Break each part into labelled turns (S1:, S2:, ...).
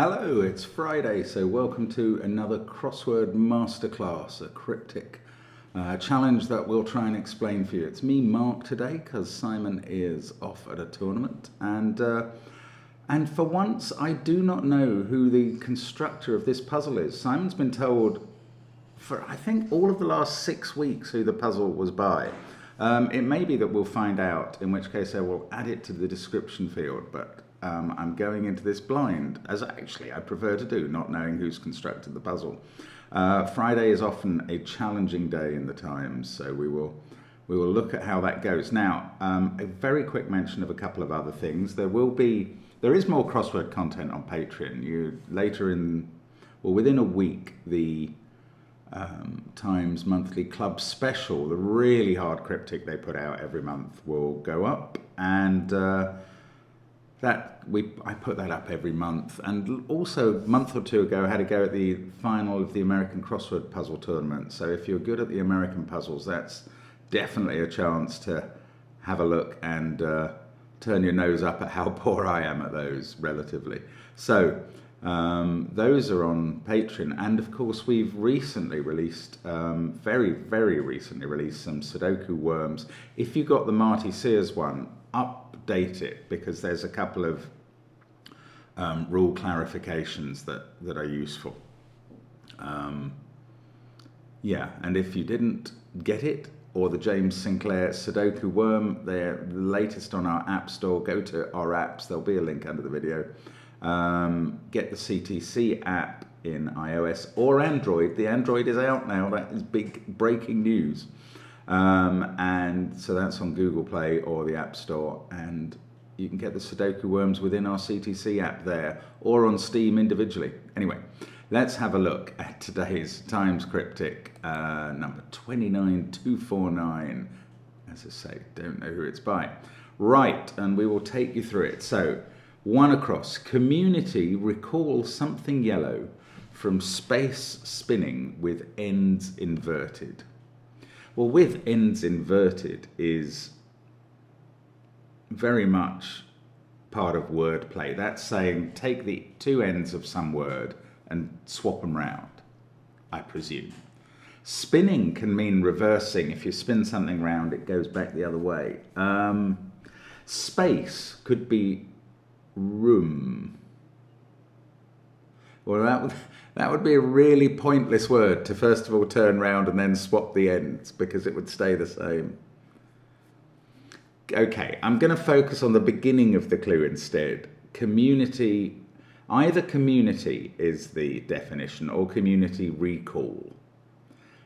S1: Hello, it's Friday, so welcome to another Crossword Masterclass, a Cryptic challenge that we'll try and explain for you. It's me, Mark, today, because Simon is off at a tournament, and for once, I do not know who the constructor of this puzzle is. Simon's been told for, I think, all of the last 6 weeks who the puzzle was by. It may be that we'll find out, in which case I will add it to the description field, but I'm going into this blind, as actually I prefer to do, not knowing who's constructed the puzzle. Friday is often a challenging day in the Times, so we will look at how that goes. Now, a very quick mention of a couple of other things. There is more crossword content on Patreon. Within a week, the Times Monthly Club Special, the really hard cryptic they put out every month, will go up, and I put that up every month. And also, a month or two ago, I had a go at the final of the American Crossword Puzzle Tournament. So if you're good at the American puzzles, that's definitely a chance to have a look and turn your nose up at how poor I am at those, relatively. So those are on Patreon. And of course, we've recently released, very, very recently released some Sudoku Worms. If you got the Marty Sears one, update it, because there's a couple of rule clarifications that are useful. Yeah, and if you didn't get it, or the James Sinclair Sudoku Worm, they're the latest on our AppStore. Go to our apps, there'll be a link under the video. Get the CTC app in iOS or Android. The Android is out now, that is big breaking news. And so that's on Google Play or the App Store, and you can get the Sudoku Worms within our CTC app there, or on Steam individually. Anyway, let's have a look at today's Times Cryptic, number 29249. As I say, don't know who it's by. Right, and we will take you through it. So, one across. Community recalls something yellow from space spinning with ends inverted. Well, with ends inverted is very much part of wordplay. That's saying take the two ends of some word and swap them round, I presume. Spinning can mean reversing. If you spin something round, it goes back the other way. Space could be room. Well, that would be a really pointless word to first of all turn round and then swap the ends, because it would stay the same. Okay, I'm going to focus on the beginning of the clue instead. Community, either community is the definition or community recall.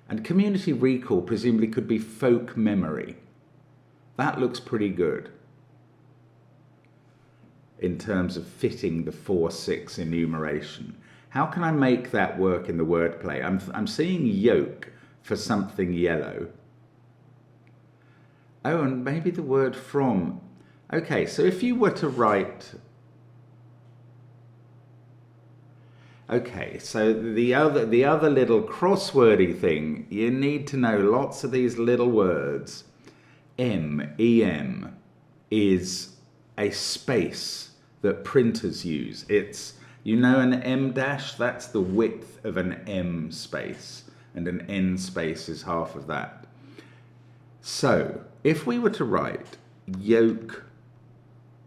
S1: And community recall presumably could be folk memory. That looks pretty good in terms of fitting the 4-6 enumeration. How can I make that work in the wordplay? I'm seeing yolk for something yellow. Oh, and maybe the word from. Okay, so if you were to write. Okay, so the other little crosswordy thing, you need to know lots of these little words. EM is a space that printers use. It's, you know, an M dash, that's the width of an M space, and an N space is half of that. So, if we were to write yolk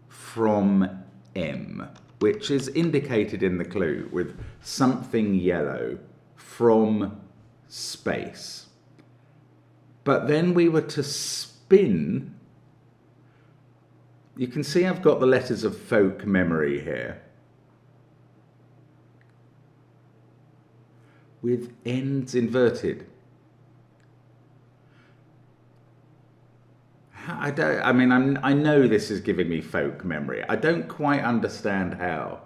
S1: from M, which is indicated in the clue with something yellow from space, but then we were to spin, you can see I've got the letters of folk memory here, with ends inverted. I know this is giving me folk memory. I don't quite understand how.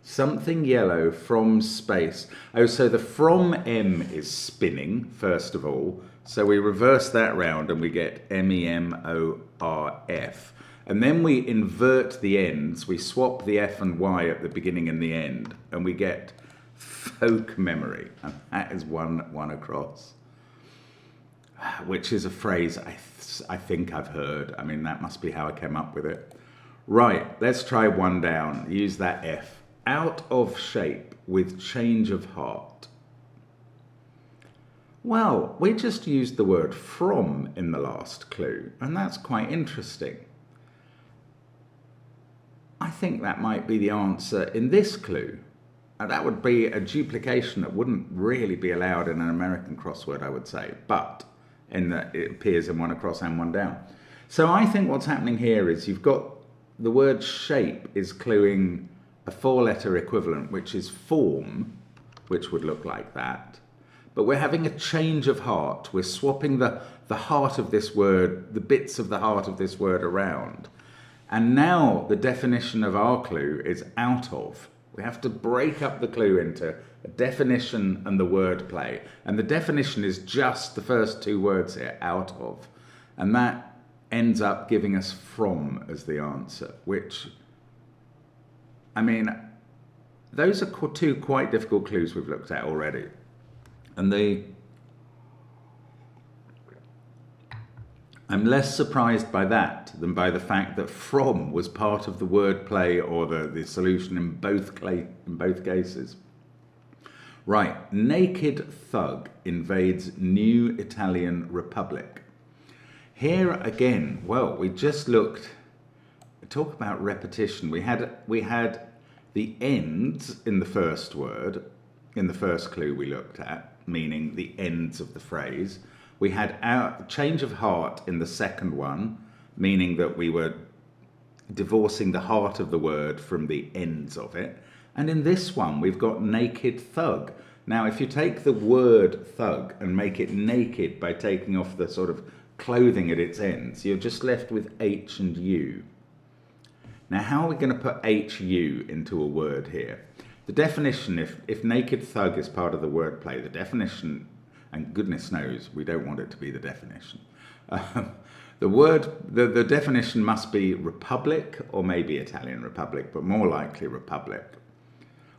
S1: Something yellow from space. Oh, so the from M is spinning, first of all. So we reverse that round and we get MEMORF. And then we invert the ends. We swap the F and Y at the beginning and the end. And we get folk memory. And that is one across. Which is a phrase I think I've heard. I mean, that must be how I came up with it. Right, let's try one down. Use that F. out of shape with change of heart. Well, we just used the word from in the last clue, and that's quite interesting. I think that might be the answer in this clue. And that would be a duplication that wouldn't really be allowed in an American crossword, I would say, but in that it appears in one across and one down. So I think what's happening here is you've got the word shape is cluing a 4-letter equivalent, which is form, which would look like that. But we're having a change of heart. We're swapping the heart of this word, the bits of the heart of this word around. And now the definition of our clue is out of. We have to break up the clue into a definition and the word play. And the definition is just the first 2 words here, out of. And that ends up giving us from as the answer, which, I mean, those are 2 quite difficult clues we've looked at already. And I'm less surprised by that than by the fact that from was part of the word play or the solution in both cases. Right, naked thug invades new Italian republic. Here again, well, we just looked, talk about repetition. We had the ends in the first word, in the first clue we looked at, meaning the ends of the phrase. We had our change of heart in the second one, meaning that we were divorcing the heart of the word from the ends of it. And in this one, we've got naked thug. Now, if you take the word thug and make it naked by taking off the sort of clothing at its ends, you're just left with H and U. Now, how are we going to put HU into a word here? The definition, if naked thug is part of the wordplay, the definition, and goodness knows we don't want it to be the definition. The definition must be republic, or maybe Italian republic, but more likely republic.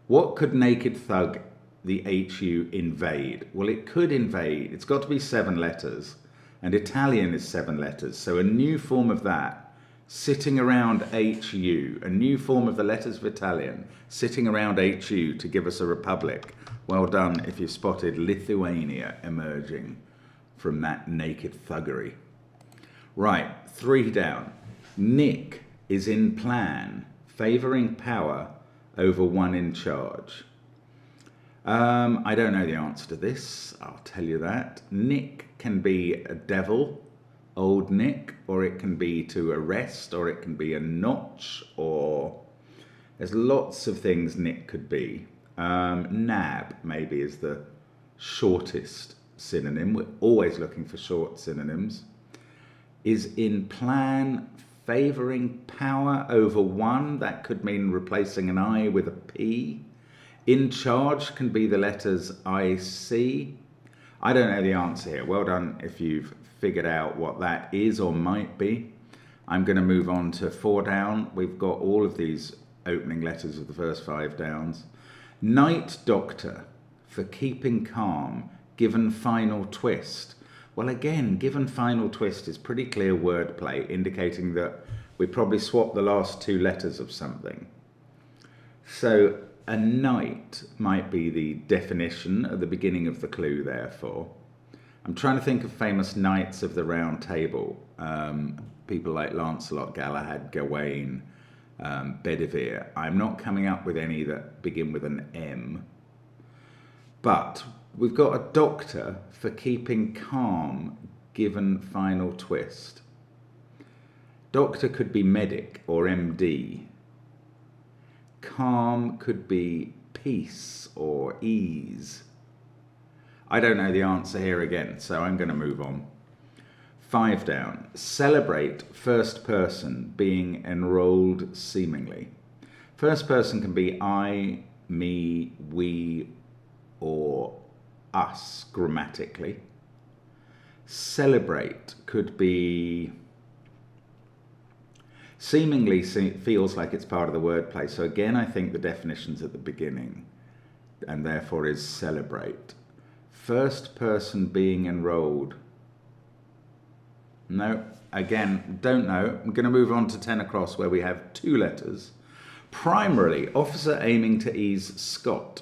S1: What could naked thug, the HU, invade? Well, it could invade, it's got to be 7 letters, and Italian is 7 letters, so a new form of that, sitting around HU, a new form of the letters of Italian, sitting around HU to give us a republic. Well done if you've spotted Lithuania emerging from that naked thuggery. Right, 3 down. Nick is in plan, favouring power over one in charge. I don't know the answer to this, I'll tell you that. Nick can be a devil, old Nick, or it can be to arrest, or it can be a notch, or there's lots of things Nick could be. Nab maybe is the shortest synonym. We're always looking for short synonyms. Is in plan, favouring power over one. That could mean replacing an I with a P. In charge can be the letters IC. I don't know the answer here. Well done if you've figured out what that is or might be. I'm going to move on to 4 down. We've got all of these opening letters of the first 5 downs. Night doctor for keeping calm, given final twist. Well, again, given final twist is pretty clear wordplay, indicating that we probably swapped the last 2 letters of something. So a knight might be the definition at the beginning of the clue, therefore. I'm trying to think of famous knights of the Round Table, people like Lancelot, Galahad, Gawain, Bedivere. I'm not coming up with any that begin with an M. But we've got a doctor for keeping calm, given final twist. Doctor could be medic or MD. Calm could be peace or ease. I don't know the answer here again, so I'm going to move on. 5 down. Celebrate first person being enrolled seemingly. First person can be I, me, we, or us grammatically. Celebrate could be seemingly feels like it's part of the wordplay. So again, I think the definition's at the beginning and therefore is celebrate. First person being enrolled. No, again, don't know. I'm going to move on to 10 across where we have 2 letters. Primarily, officer aiming to ease Scott.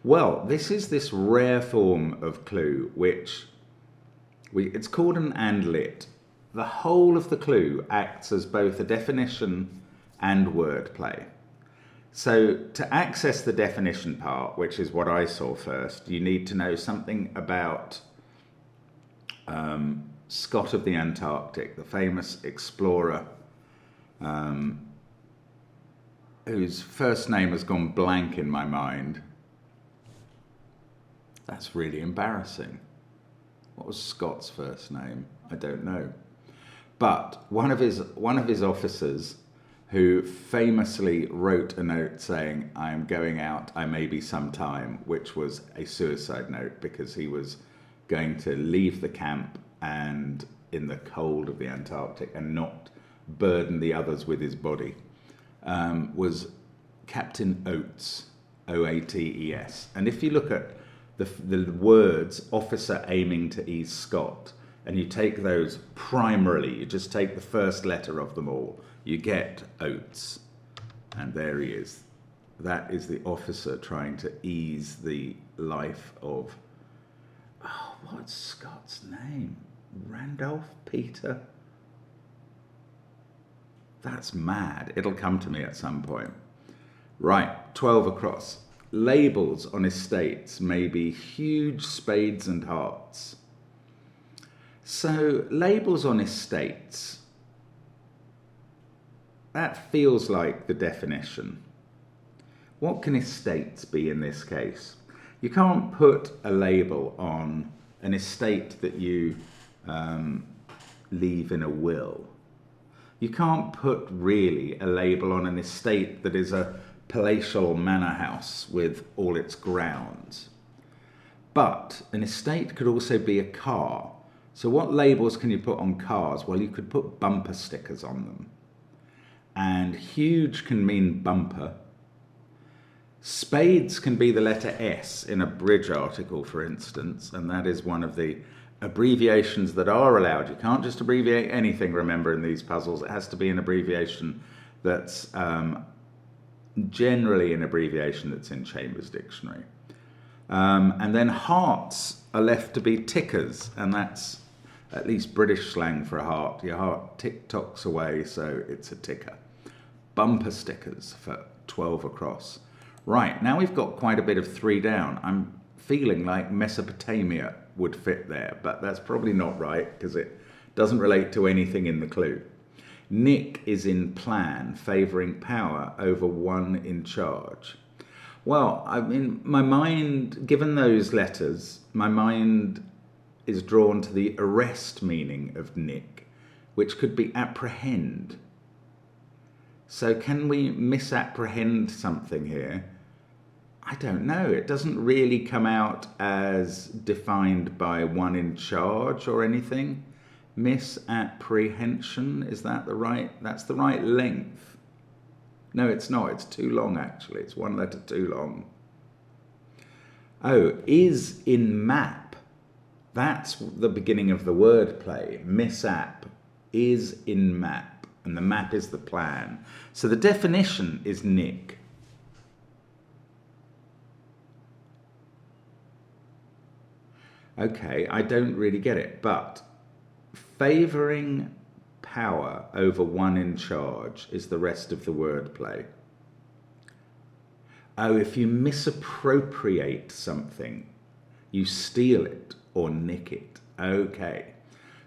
S1: Well, this is this rare form of clue, which it's called an and lit. The whole of the clue acts as both a definition and wordplay. So to access the definition part, which is what I saw first, you need to know something about Scott of the Antarctic, the famous explorer whose first name has gone blank in my mind. That's really embarrassing. What was Scott's first name? I don't know. But one of his officers, who famously wrote a note saying, "I am going out, I may be some time," which was a suicide note because he was going to leave the camp and in the cold of the Antarctic and not burden the others with his body, was Captain Oates, Oates. And if you look at the words officer aiming to ease Scott, and you take those primarily, you just take the first letter of them all, you get Oates. And there he is. That is the officer trying to ease the life of, oh, what's Scott's name? Randolph Peter? That's mad. It'll come to me at some point. Right, 12 across. Labels on estates may be huge spades and hearts. So labels on estates, that feels like the definition. What can estates be in this case? You can't put a label on an estate that you leave in a will. You can't put really a label on an estate that is a palatial manor house with all its grounds. But an estate could also be a car. So what labels can you put on cars? Well, you could put bumper stickers on them. And huge can mean bumper. Spades can be the letter S in a bridge article, for instance, and that is one of the abbreviations that are allowed. You can't just abbreviate anything, remember, in these puzzles. It has to be an abbreviation that's generally an abbreviation that's in Chambers Dictionary. And then hearts are left to be tickers, and that's at least British slang for a heart. Your heart tick-tocks away, so it's a ticker. Bumper stickers for 12 across. Right, now we've got quite a bit of 3 down. I'm feeling like Mesopotamia would fit there, but that's probably not right because it doesn't relate to anything in the clue. Nick is in plan, favouring power over one in charge. Well, I mean, my mind, given those letters, my mind is drawn to the arrest meaning of Nick, which could be apprehend. So can we misapprehend something here? I don't know. It doesn't really come out as defined by one in charge or anything. Misapprehension, is that the right? That's the right length. No, it's not. It's too long, actually. It's one letter too long. Oh, is in map. That's the beginning of the word play. Mishap is in map, and the map is the plan. So the definition is Nick. Okay, I don't really get it, but favouring power over one in charge is the rest of the wordplay. Oh, if you misappropriate something, you steal it or nick it. Okay,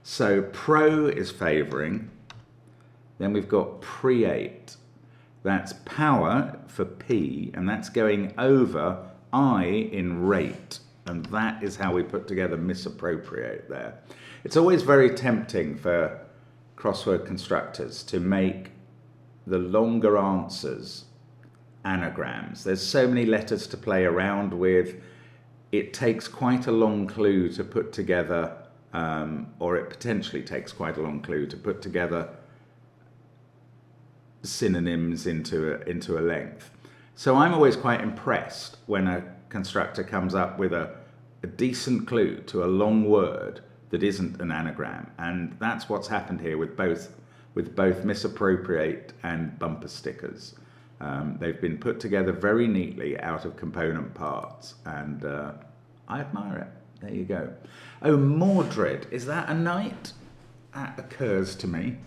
S1: so pro is favouring. Then we've got preate. That's power for P, and that's going over I in rate. And that is how we put together misappropriate there. It's always very tempting for crossword constructors to make the longer answers anagrams. There's so many letters to play around with. It takes quite a long clue to put together, or it potentially takes quite a long clue to put together synonyms into a length. So I'm always quite impressed when a constructor comes up with a decent clue to a long word that isn't an anagram, and that's what's happened here with both misappropriate and bumper stickers. They've been put together very neatly out of component parts, and I admire it. There you go. Oh, Mordred, is that a knight? That occurs to me.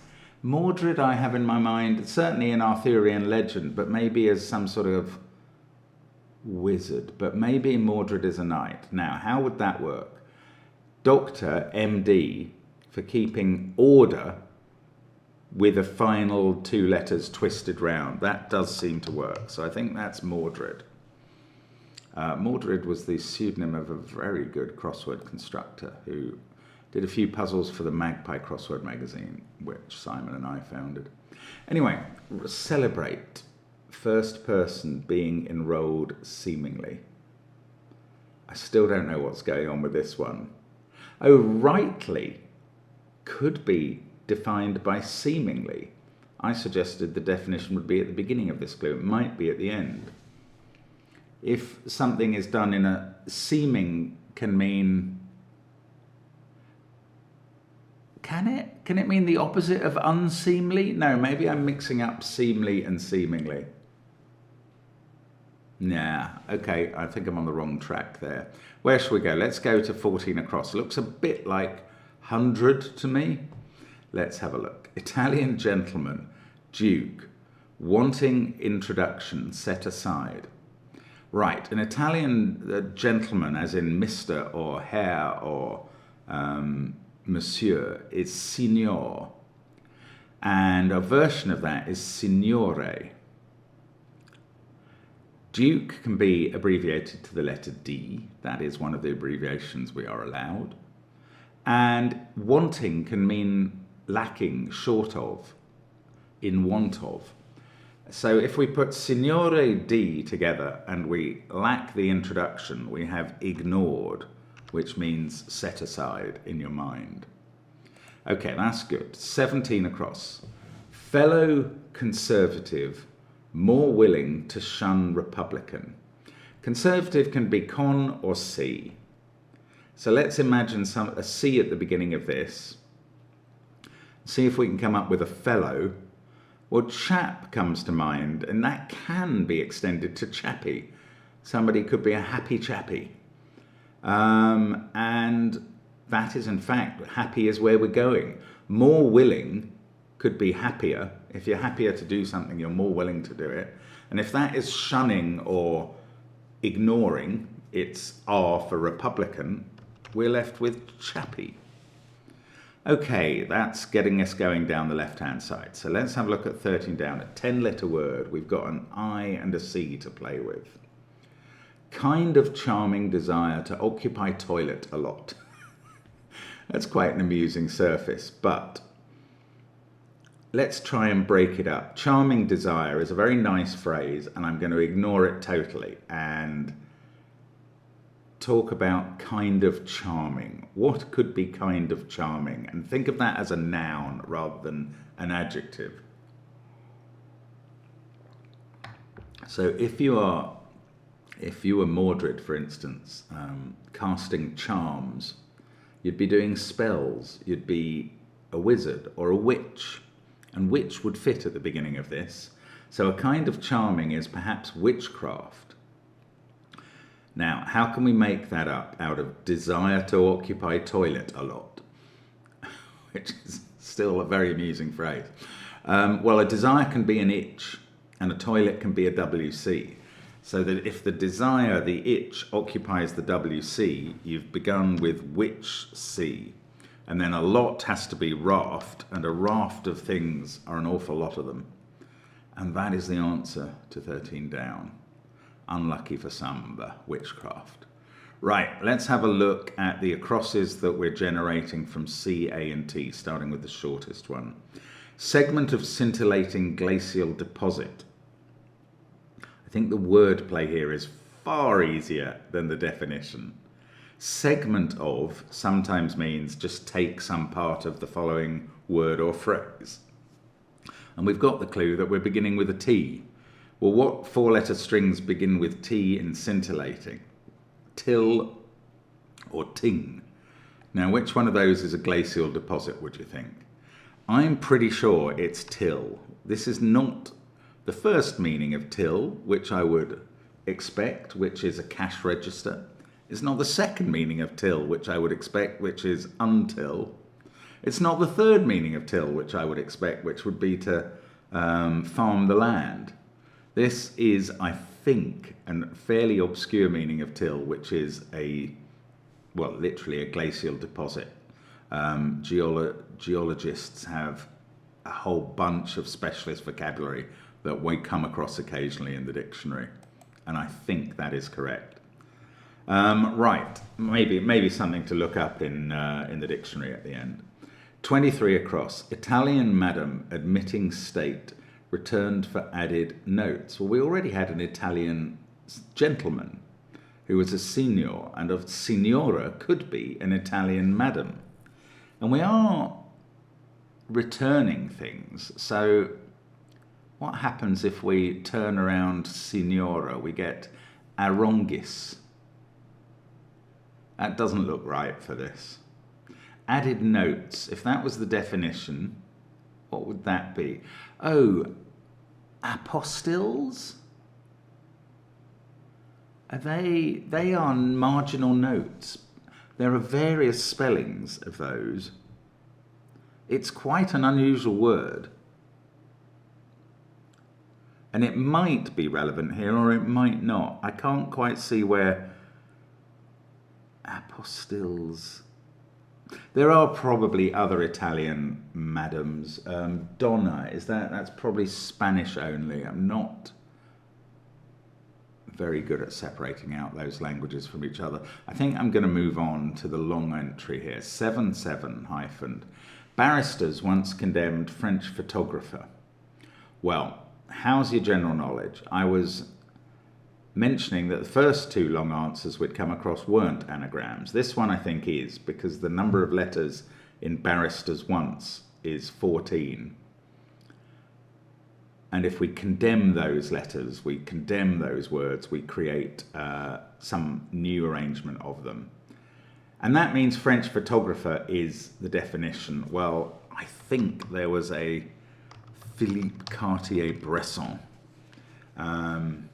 S1: Mordred I have in my mind, certainly in Arthurian legend, but maybe as some sort of wizard. But maybe Mordred is a knight. Now, how would that work? Doctor, MD, for keeping order with a final 2 letters twisted round. That does seem to work. So I think that's Mordred. Mordred was the pseudonym of a very good crossword constructor who did a few puzzles for the Magpie Crossword magazine, which Simon and I founded. Anyway, celebrate. First person being enrolled seemingly. I still don't know what's going on with this one. Oh, rightly could be defined by seemingly. I suggested the definition would be at the beginning of this clue. It might be at the end. If something is done in a seeming can mean... Can it mean the opposite of unseemly? No, maybe I'm mixing up seemly and seemingly. Nah, okay, I think I'm on the wrong track there. Where shall we go? Let's go to 14 across. Looks a bit like 100 to me. Let's have a look. Italian gentleman, Duke, wanting introduction set aside. Right, an Italian gentleman, as in Mr. or Herr or Monsieur, is Signor. And a version of that is Signore. Duke can be abbreviated to the letter D. That is one of the abbreviations we are allowed. And wanting can mean lacking, short of, in want of. So if we put Signore D together and we lack the introduction, we have ignored, which means set aside in your mind. Okay, that's good. 17 across. Fellow Conservative, more willing to shun Republican. Conservative can be con or C. So let's imagine a C at the beginning of this. See if we can come up with a fellow. Well, chap comes to mind, and that can be extended to chappy. Somebody could be a happy chappy. And that is, in fact, happy is where we're going. More willing could be happier. If you're happier to do something, you're more willing to do it. And if that is shunning or ignoring, it's R for Republican, we're left with chappy. Okay, that's getting us going down the left-hand side. So let's have a look at 13 down. A 10-letter word. We've got an I and a C to play with. Kind of charming desire to occupy toilet a lot. That's quite an amusing surface, but let's try and break it up. Charming desire is a very nice phrase, and I'm going to ignore it totally and talk about kind of charming. What could be kind of charming? And think of that as a noun rather than an adjective. So if you were Mordred, for instance, casting charms, you'd be doing spells. You'd be a wizard or a witch. And witch would fit at the beginning of this. So a kind of charming is perhaps witchcraft. Now, how can we make that up out of desire to occupy toilet a lot? Which is still a very amusing phrase. Well, a desire can be an itch, and a toilet can be a WC. So that if the desire, the itch, occupies the WC, you've begun with which C. And then a lot has to be raft, and a raft of things are an awful lot of them. And that is the answer to 13 down. Unlucky for some, but witchcraft. Right, let's have a look at the acrosses that we're generating from C, A, and T, starting with the shortest one. Segment of scintillating glacial deposit. I think the wordplay here is far easier than the definition. Segment of sometimes means just take some part of the following word or phrase. And we've got the clue that we're beginning with a T. Well, what 4-letter strings begin with T in scintillating? Till or ting. Now, which one of those is a glacial deposit, would you think? I'm pretty sure it's till. This is not the first meaning of till, which I would expect, which is a cash register. It's not the second meaning of till, which I would expect, which is until. It's not the third meaning of till, which I would expect, which would be to farm the land. This is, I think, a fairly obscure meaning of till, which is literally a glacial deposit. Geologists have a whole bunch of specialist vocabulary that we come across occasionally in the dictionary, and I think that is correct. Right, maybe something to look up in the dictionary at the end. 23 across. Italian madam admitting state returned for added notes. Well, we already had an Italian gentleman who was a signor, and a signora could be an Italian madam. And we are returning things. So what happens if we turn around signora? We get arongis. That doesn't look right for this. Added notes. If that was the definition, what would that be? Oh, apostilles? They are marginal notes. There are various spellings of those. It's quite an unusual word. And it might be relevant here, or it might not. I can't quite see where apostilles. There are probably other Italian madams. Donna, that's probably Spanish only. I'm not very good at separating out those languages from each other. I think I'm going to move on to the long entry here. 77 hyphen. Barristers once condemned French photographer. Well, how's your general knowledge? I was mentioning that the first two long answers we'd come across weren't anagrams. This one I think is, because the number of letters in barristers once is 14. And if we condemn those letters, we condemn those words, we create some new arrangement of them. And that means French photographer is the definition. Well, I think there was a Philippe Cartier-Bresson. And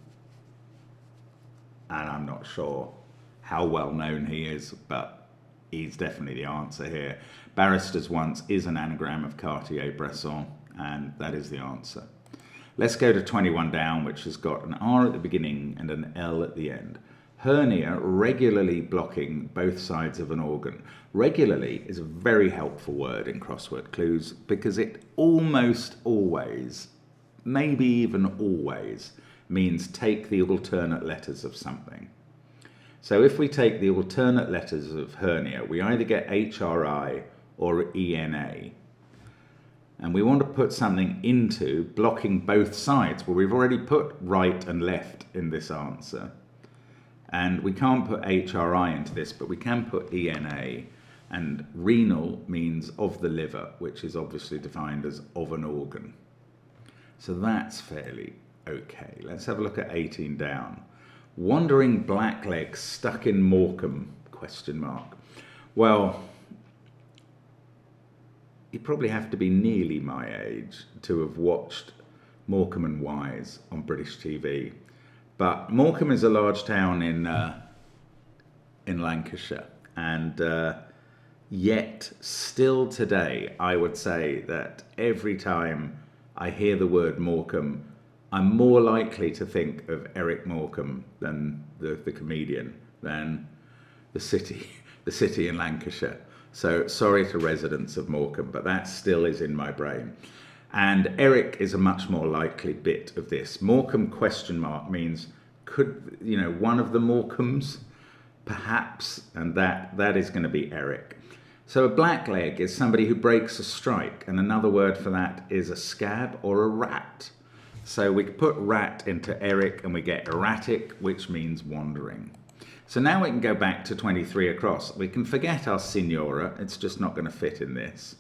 S1: I'm not sure how well known he is, but he's definitely the answer here. Barristers once is an anagram of Cartier-Bresson, and that is the answer. Let's go to 21 down, which has got an R at the beginning and an L at the end. Hernia regularly blocking both sides of an organ. Regularly is a very helpful word in crossword clues because it almost always, maybe even always, means take the alternate letters of something. So if we take the alternate letters of hernia, we either get HRI or ENA. And we want to put something into blocking both sides. Well, we've already put right and left in this answer. And we can't put HRI into this, but we can put ENA. And renal means of the liver, which is obviously defined as of an organ. So that's fairly okay. Let's have a look at 18 down. Wandering blackleg stuck in Morecambe, question mark. Well, you probably have to be nearly my age to have watched Morecambe and Wise on British TV. But Morecambe is a large town in Lancashire, and yet still today I would say that every time I hear the word Morecambe, I'm more likely to think of Eric Morecambe than the comedian, than the city in Lancashire. So sorry to residents of Morecambe, but that still is in my brain. And Eric is a much more likely bit of this. Morecambe question mark means could, one of the Morecambes, perhaps, and that is going to be Eric. So a blackleg is somebody who breaks a strike, and another word for that is a scab or a rat. So we put rat into Eric and we get erratic, which means wandering. So now we can go back to 23 across. We can forget our signora, it's just not going to fit in this.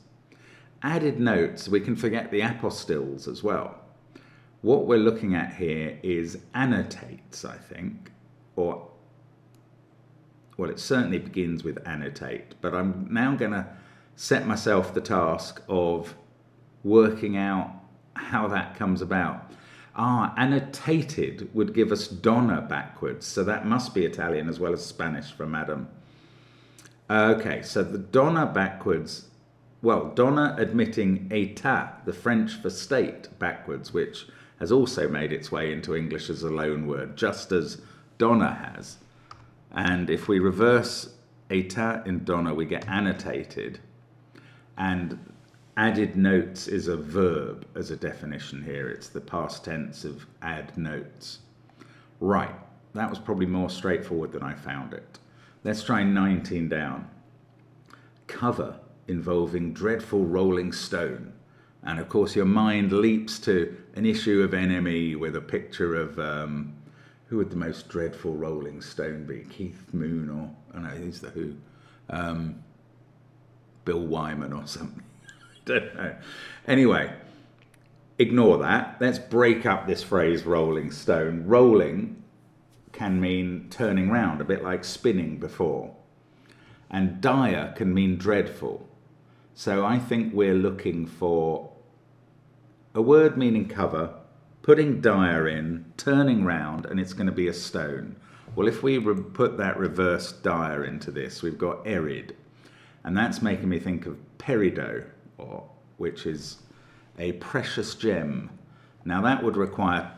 S1: Added notes, we can forget the apostilles as well. What we're looking at here is annotates, I think, or, well, it certainly begins with annotate, but I'm now going to set myself the task of working out how that comes about. Annotated would give us donna backwards, so that must be Italian as well as Spanish for madam. Okay, so the donna backwards, well, donna admitting état, the French for state, backwards, which has also made its way into English as a loan word, just as donna has. And if we reverse état in donna, we get annotated. And added notes is a verb as a definition here. It's the past tense of add notes. Right, that was probably more straightforward than I found it. Let's try 19 down. Cover involving dreadful rolling stone. And of course your mind leaps to an issue of NME with a picture of, who would the most dreadful rolling stone be? Keith Moon or, oh no, he's the Who. Bill Wyman or something. Don't know. Anyway, ignore that. Let's break up this phrase rolling stone. Rolling can mean turning round, a bit like spinning before. And dire can mean dreadful. So I think we're looking for a word meaning cover, putting dire in, turning round, and it's going to be a stone. Well, if we put that reverse dire into this, we've got erid. And that's making me think of perido, which is a precious gem. Now that would require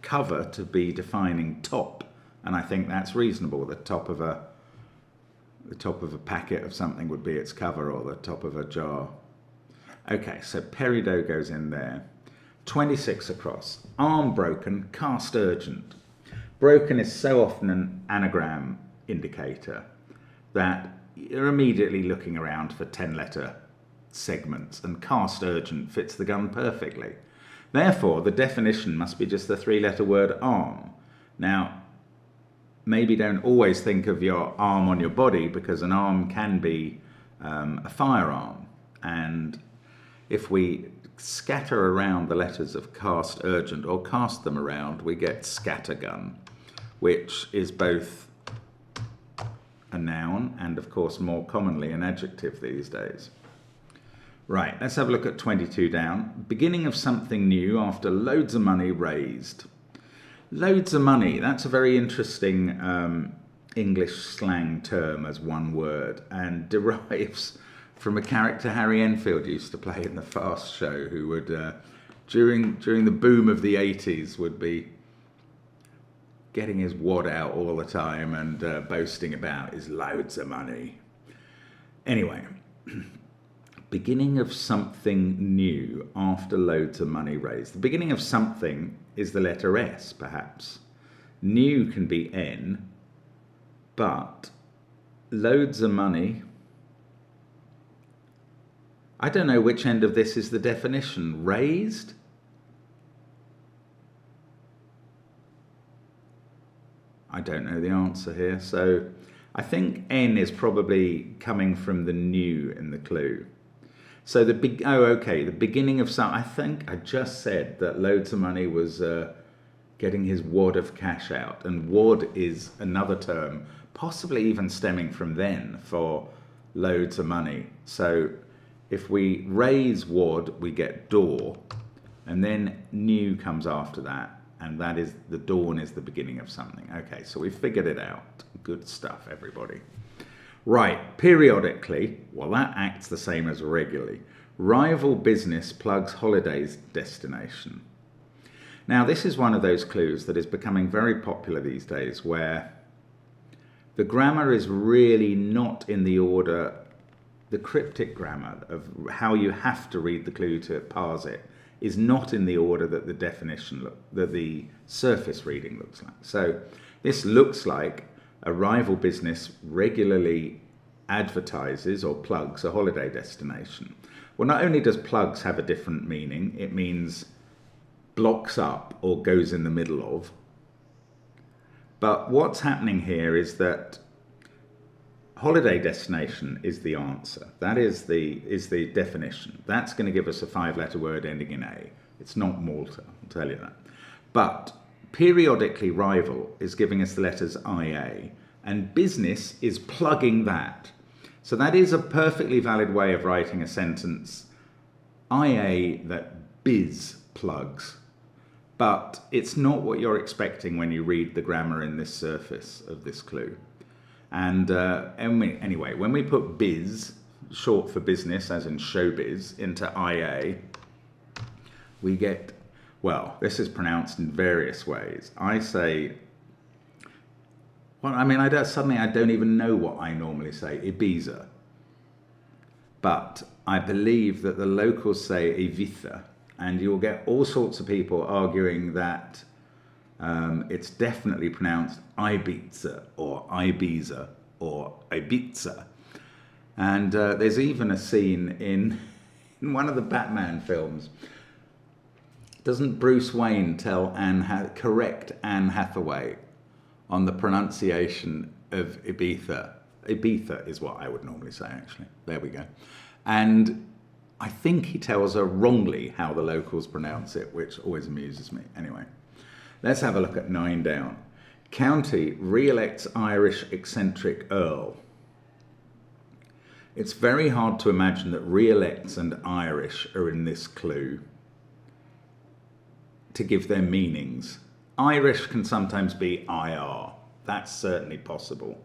S1: cover to be defining top, and I think that's reasonable. The top of a packet of something would be its cover, or the top of a jar. Okay, so perido goes in there. 26 across. Arm broken, cast urgent. Broken is so often an anagram indicator that you're immediately looking around for 10-letter segments, and cast urgent fits the gun perfectly. Therefore, the definition must be just the 3-letter word arm. Now, maybe don't always think of your arm on your body, because an arm can be a firearm. And if we scatter around the letters of cast urgent, or cast them around, we get scattergun, which is both a noun and, of course, more commonly an adjective these days. Right, let's have a look at 22 down. Beginning of something new after loads of money raised. Loads of money, that's a very interesting English slang term as one word, and derives from a character Harry Enfield used to play in the Fast Show, who would, during the boom of the 80s, would be getting his wad out all the time and boasting about his loads of money. Anyway, beginning of something new after loads of money raised. The beginning of something is the letter S, perhaps. New can be N, but loads of money, I don't know which end of this is the definition. Raised? I don't know the answer here. So I think N is probably coming from the new in the clue. So the beginning of some, I think I just said that loads of money was getting his wad of cash out. And wad is another term, possibly even stemming from then, for loads of money. So if we raise wad, we get door, and then new comes after that, and that is, the dawn is the beginning of something. Okay, so we figured it out. Good stuff, everybody. Right, periodically, well, that acts the same as regularly. Rival business plugs holidays destination. Now, this is one of those clues that is becoming very popular these days, where the grammar is really not in the order. The cryptic grammar of how you have to read the clue to parse it is not in the order that the definition, that the surface reading looks like. So this looks like a rival business regularly advertises or plugs a holiday destination. Well, not only does plugs have a different meaning, it means blocks up or goes in the middle of. But what's happening here is that holiday destination is the answer. That is the definition. That's going to give us a 5-letter word ending in A. It's not Malta, I'll tell you that. But periodically rival is giving us the letters IA, and business is plugging that. So that is a perfectly valid way of writing a sentence, IA that biz plugs. but it's not what you're expecting when you read the grammar in this surface of this clue. And anyway, when we put biz, short for business, as in showbiz, into IA, we get, well, this is pronounced in various ways. I say, well, I mean, I don't even know what I normally say, Ibiza. But I believe that the locals say Ibiza, and you'll get all sorts of people arguing that it's definitely pronounced Ibiza or Ibiza or Ibiza. And there's even a scene in one of the Batman films. Doesn't Bruce Wayne correct Anne Hathaway on the pronunciation of Ibiza? Ibiza is what I would normally say, actually. There we go. And I think he tells her wrongly how the locals pronounce it, which always amuses me. Anyway, let's have a look at 9 down. County re-elects Irish eccentric Earl. It's very hard to imagine that re-elects and Irish are in this clue to give their meanings. Irish can sometimes be IR. That's certainly possible.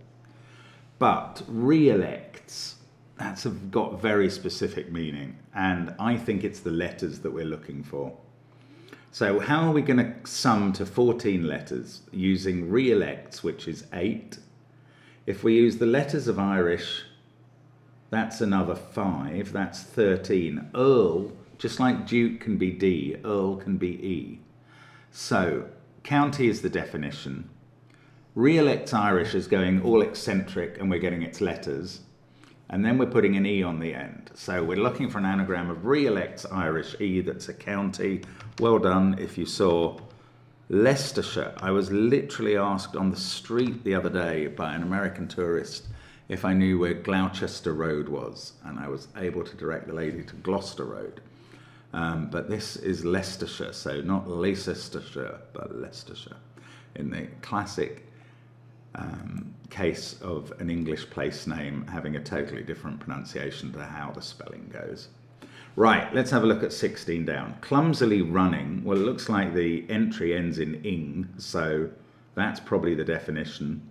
S1: But re-elects, that's got very specific meaning. And I think it's the letters that we're looking for. So how are we going to sum to 14 letters using re-elects, which is 8? If we use the letters of Irish, that's another 5, that's 13. Earl, just like Duke can be D, Earl can be E. So, county is the definition. Re-elects Irish is going all eccentric and we're getting its letters. And then we're putting an E on the end. So we're looking for an anagram of re-elects Irish E, that's a county. Well done if you saw Leicestershire. I was literally asked on the street the other day by an American tourist if I knew where Gloucester Road was. And I was able to direct the lady to Gloucester Road. But this is Leicestershire, so not Leicestershire, but Leicestershire, in the classic case of an English place name having a totally different pronunciation to how the spelling goes. Right, let's have a look at 16 down. Clumsily running, well, it looks like the entry ends in ing, so that's probably the definition.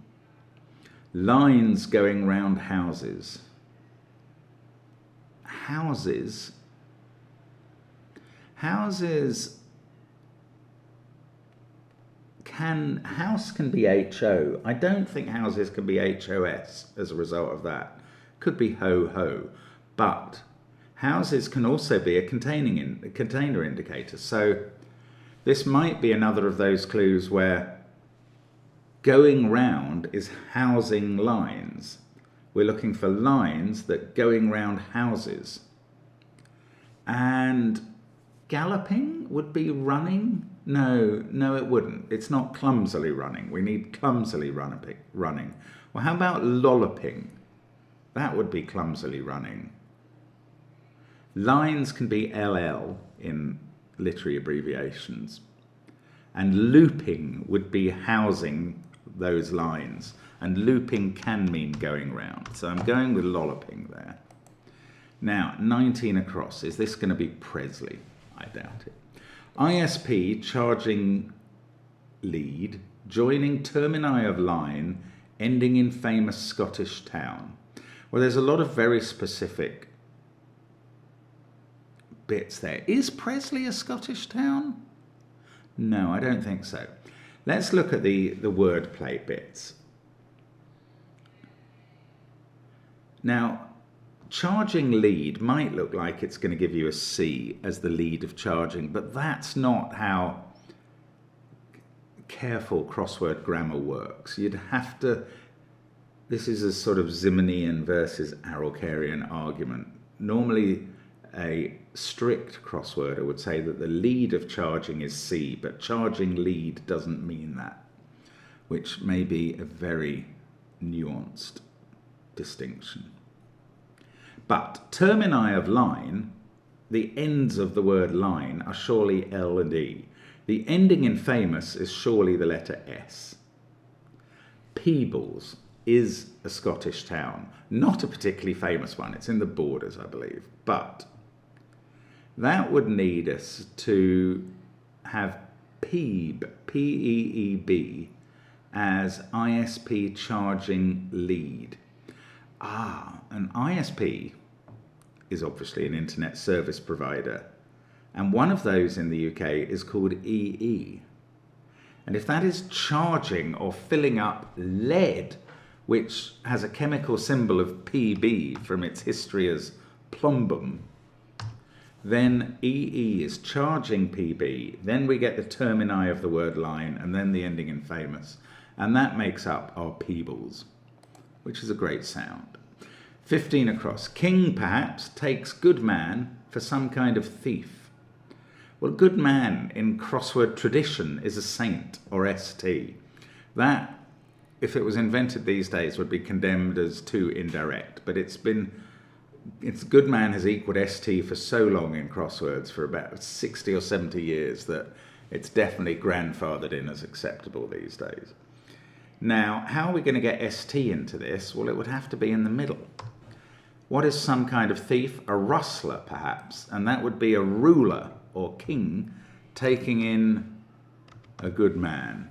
S1: Lines going round houses. Houses house can be HO. I don't think houses can be HOS as a result of that. Could be ho-ho. But houses can also be a container indicator. So this might be another of those clues where going round is housing lines. We're looking for lines that going round houses. And galloping would be running? No, it wouldn't. It's not clumsily running. We need clumsily running. Well, how about lolloping? That would be clumsily running. Lines can be LL in literary abbreviations. And looping would be housing those lines. And looping can mean going round. So I'm going with lolloping there. Now, 19 across. Is this going to be Presley? I doubt it. ISP, charging lead, joining termini of line, ending in famous Scottish town. Well, there's a lot of very specific bits there. Is Presley a Scottish town? No, I don't think so. Let's look at the wordplay bits. Now, charging lead might look like it's going to give you a C as the lead of charging, but that's not how careful crossword grammar works. You'd have to, this is a sort of Zimmernian versus Araucarian argument. Normally a strict crossworder would say that the lead of charging is C, but charging lead doesn't mean that, which may be a very nuanced distinction. But termini of line, the ends of the word line are surely L and E. The ending in famous is surely the letter S. Peebles is a Scottish town, not a particularly famous one. It's in the Borders, I believe. But that would need us to have PEEB, P-E-E-B, as ISP charging lead. An ISP is obviously an internet service provider, and one of those in the UK is called EE. And if that is charging or filling up lead, which has a chemical symbol of PB from its history as plumbum, then EE is charging PB, then we get the termini of the word line, and then the ending in famous, and that makes up our Peebles, which is a great sound. 15 across. King, perhaps, takes good man for some kind of thief. Well, good man in crossword tradition is a saint, or ST. That, if it was invented these days, would be condemned as too indirect, but it's good man has equaled ST for so long in crosswords, for about 60 or 70 years, that it's definitely grandfathered in as acceptable these days. Now, how are we going to get ST into this? Well, it would have to be in the middle. What is some kind of thief? A rustler, perhaps, and that would be a ruler or king taking in a good man.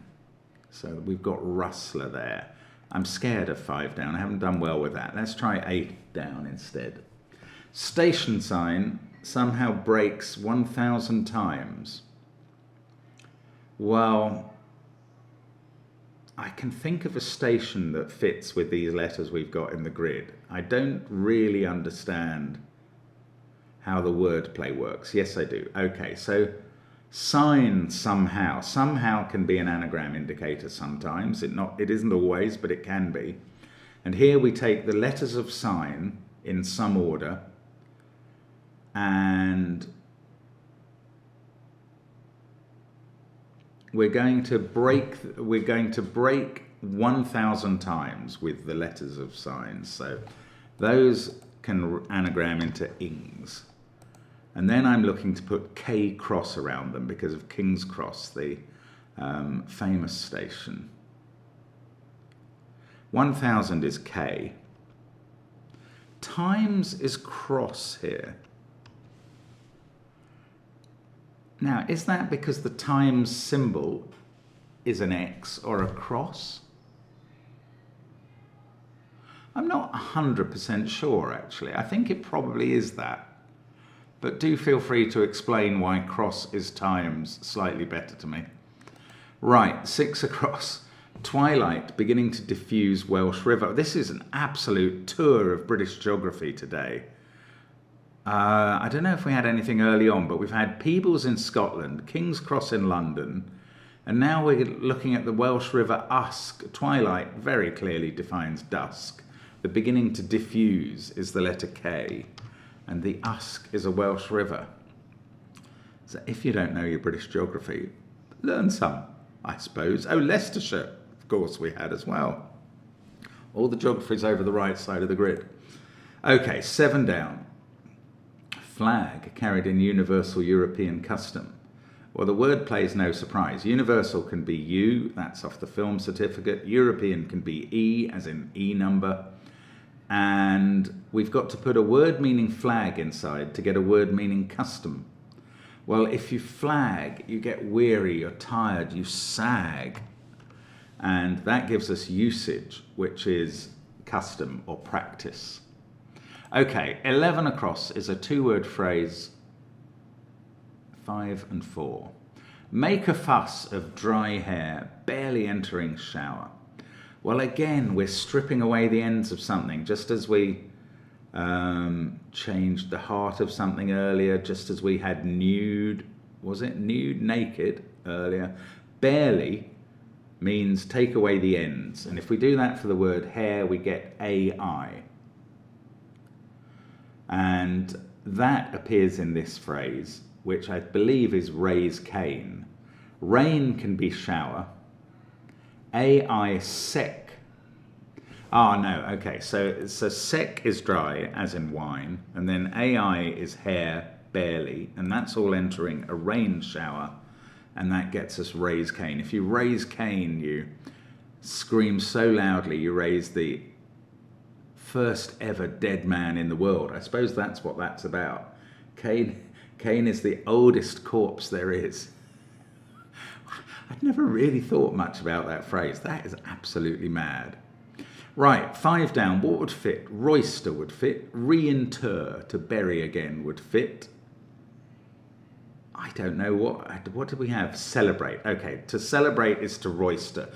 S1: So we've got rustler there. I'm scared of 5 down. I haven't done well with that. Let's try 8 down instead. Station sign somehow breaks 1,000 times. Well, I can think of a station that fits with these letters we've got in the grid. I don't really understand how the wordplay works. Yes, I do. Okay, so sign somehow can be an anagram indicator sometimes. It isn't always, but it can be. And here we take the letters of sign in some order, and we're going to break 1,000 times with the letters of signs. So those can anagram into ings. And then I'm looking to put K Cross around them because of King's Cross, the famous station. 1,000 is K. Times is cross here. Now, is that because the times symbol is an X or a cross? I'm not 100% sure, actually. I think it probably is that. But do feel free to explain why cross is times slightly better to me. Right, 6 across. Twilight beginning to diffuse Welsh River. This is an absolute tour of British geography today. I don't know if we had anything early on, but we've had Peebles in Scotland, King's Cross in London, and now we're looking at the Welsh River Usk. Twilight very clearly defines dusk. The beginning to diffuse is the letter K, and the Usk is a Welsh river. So if you don't know your British geography, learn some, I suppose. Oh, Leicestershire, of course, we had as well. All the geography's over the right side of the grid. Okay, 7 down. Flag carried in universal European custom. Well, the word plays no surprise. Universal can be U, that's off the film certificate. European can be E, as in E number. And we've got to put a word meaning flag inside to get a word meaning custom. Well, if you flag, you get weary, you're tired, you sag. And that gives us usage, which is custom or practice. Okay, 11 across is a 2-word phrase, 5 and 4. Make a fuss of dry hair, barely entering shower. Well, again, we're stripping away the ends of something, just as we changed the heart of something earlier, just as we had nude, was it nude, naked earlier. Barely means take away the ends. And if we do that for the word hair, we get AI. And that appears in this phrase, which I believe is raise cane. Rain can be shower. AI sec. No, okay, so sec is dry, as in wine, and then AI is hair, barely, and that's all entering a rain shower, and that gets us raise cane. If you raise cane, you scream so loudly, you raise the first ever dead man in the world. I suppose that's what that's about. Cane is the oldest corpse there is. I've never really thought much about that phrase. That is absolutely mad. Right, 5 down. What would fit? Roister would fit. Reinter, to bury again, would fit. I don't know, what do we have? Celebrate. Okay, to celebrate is to roister.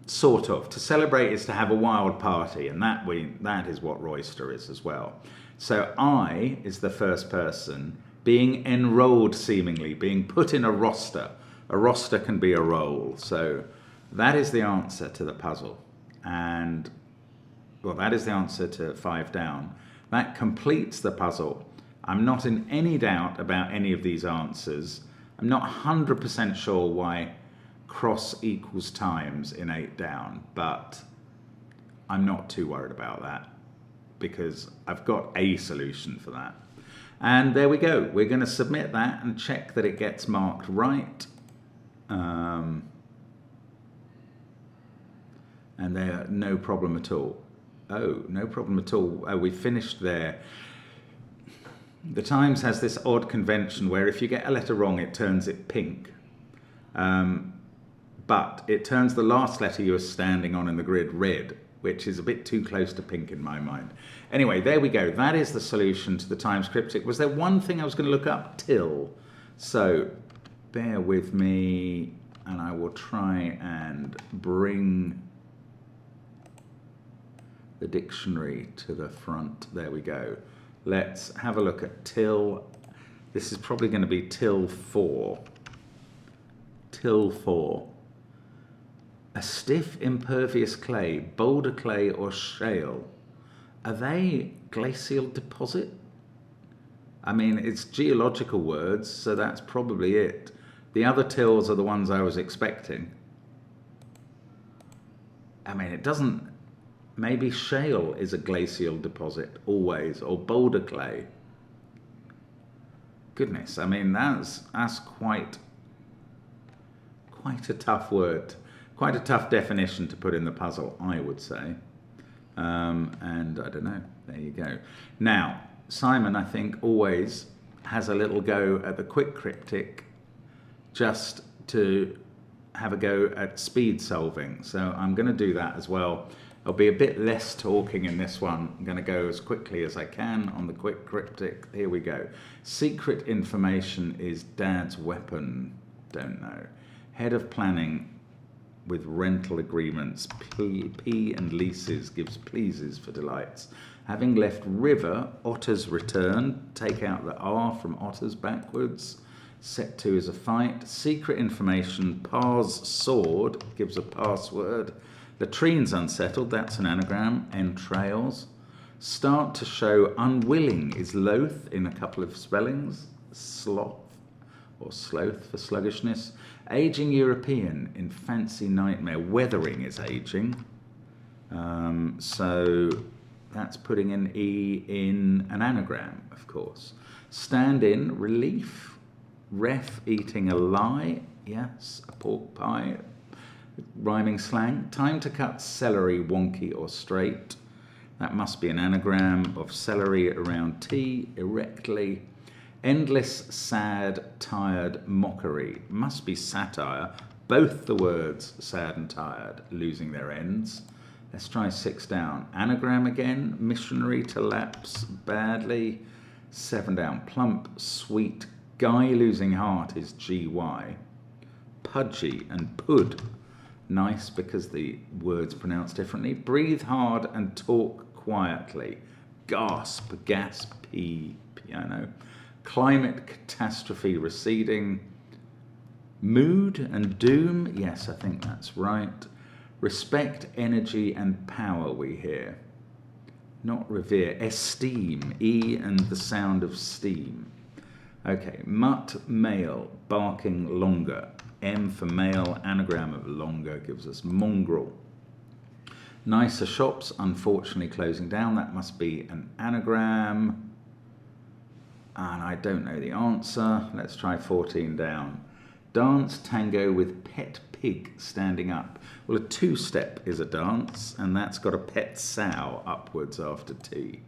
S1: Sort of. To celebrate is to have a wild party, and that is what roister is as well. So I is the first person being enrolled, seemingly, being put in a roster. A roster can be a role. So that is the answer to the puzzle. And, well, that is the answer to 5 down. That completes the puzzle. I'm not in any doubt about any of these answers. I'm not 100% sure why cross equals times in 8 down, but I'm not too worried about that because I've got a solution for that. And there we go. We're going to submit that and check that it gets marked right. And there, no problem at all. Oh, no problem at all. Oh, we finished there. The Times has this odd convention where if you get a letter wrong, it turns it pink. But it turns the last letter you're standing on in the grid red, which is a bit too close to pink in my mind. Anyway, there we go. That is the solution to the Times Cryptic. Was there one thing I was going to look up? Till. So bear with me and I will try and bring the dictionary to the front. There we go. Let's have a look at till. This is probably going to be till 4. Till 4. A stiff, impervious clay, boulder clay or shale. Are they glacial deposit? I mean, it's geological words, so that's probably it. The other tills are the ones I was expecting. I mean, it doesn't... Maybe shale is a glacial deposit, always, or boulder clay. Goodness, I mean, that's quite a tough word, quite a tough definition to put in the puzzle, I would say. And I don't know, there you go. Now, Simon, I think, always has a little go at the quick cryptic just to have a go at speed solving. So I'm going to do that as well. There'll be a bit less talking in this one. I'm going to go as quickly as I can on the quick cryptic. Here we go. Secret information is Dad's weapon. Don't know. Head of planning with rental agreements. P and leases gives pleases for delights. Having left river, otters return. Take out the R from otters backwards. Set 2 is a fight. Secret information. Par's sword gives a password. Latrine's unsettled, that's an anagram. Entrails. Start to show unwilling is loath in a couple of spellings. Sloth or sloth for sluggishness. Aging European in fancy nightmare. Weathering is aging. So that's putting an E in an anagram, of course. Stand in, relief. Ref eating a lie. Yes, a pork pie. Rhyming slang. Time to cut celery wonky or straight. That must be an anagram of celery around T, erectly. Endless, sad, tired, mockery. Must be satire. Both the words sad and tired, losing their ends. Let's try 6 down. Anagram again. Missionary to lapse badly. 7 down. Plump, sweet. Guy losing heart is GY. Pudgy and pud. Nice because the word's pronounced differently. Breathe hard and talk quietly. Gasp, gasp, piano. Climate catastrophe receding. Mood and doom. Yes, I think that's right. Respect, energy and power we hear. Not revere. Esteem. E and the sound of steam. Okay. Mutt, male. Barking longer. M for male, anagram of longer gives us mongrel. Nicer shops, unfortunately closing down. That must be an anagram. And I don't know the answer. Let's try 14 down. Dance tango with pet pig standing up. Well, a 2-step is a dance, and that's got a pet sow upwards after T.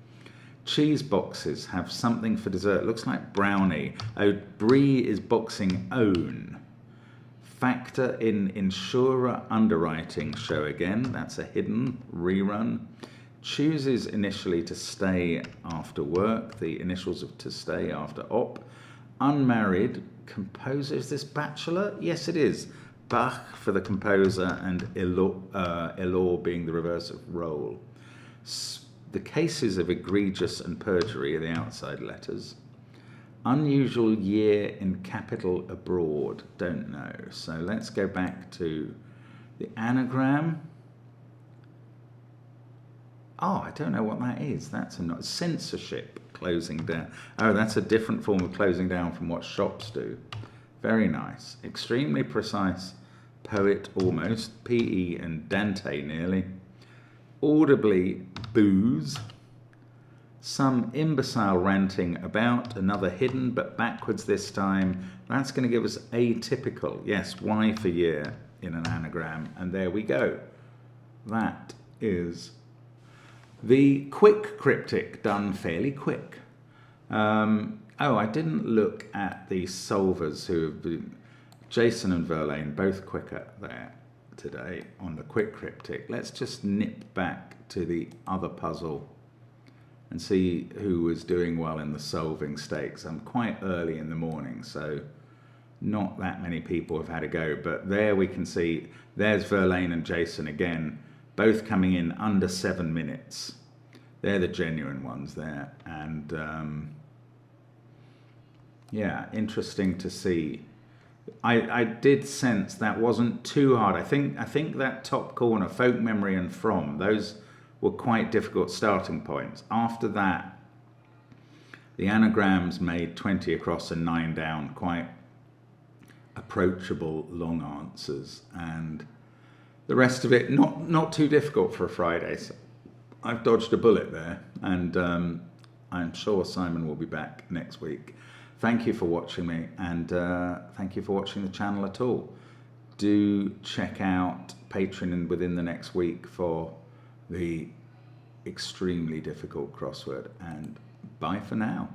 S1: Cheese boxes have something for dessert. Looks like brownie. Oh, Brie is boxing own. Factor in insurer underwriting show again. That's a hidden rerun. Chooses initially to stay after work. The initials of to stay after op. Unmarried composer. Is this bachelor? Yes, it is. Bach for the composer and Elor being the reverse of role. The cases of egregious and perjury are the outside letters. Unusual year in capital abroad. Don't know. So let's go back to the anagram. Oh, I don't know what that is. That's a censorship closing down. Oh, that's a different form of closing down from what shops do. Very nice. Extremely precise. Poet almost. P.E. and Dante nearly. Audibly booze. Some imbecile ranting about. Another hidden but backwards this time. That's going to give us atypical. Yes, Y for year in an anagram. And there we go. That is the quick cryptic, done fairly quick. Oh, I didn't look at the solvers who have been, Jason and Verlaine, both quicker there today on the quick cryptic. Let's just nip back to the other puzzle and see who was doing well in the solving stakes. I'm quite early in the morning, so not that many people have had a go, but there we can see, there's Verlaine and Jason again, both coming in under 7 minutes. They're the genuine ones there. And yeah, interesting to see. I did sense that wasn't too hard. I think that top corner, folk memory and from, those were quite difficult starting points. After that, the anagrams made 20 across and 9 down, quite approachable long answers. And the rest of it, not too difficult for a Friday. So I've dodged a bullet there, and I'm sure Simon will be back next week. Thank you for watching me, and thank you for watching the channel at all. Do check out Patreon within the next week for the extremely difficult crossword, and bye for now.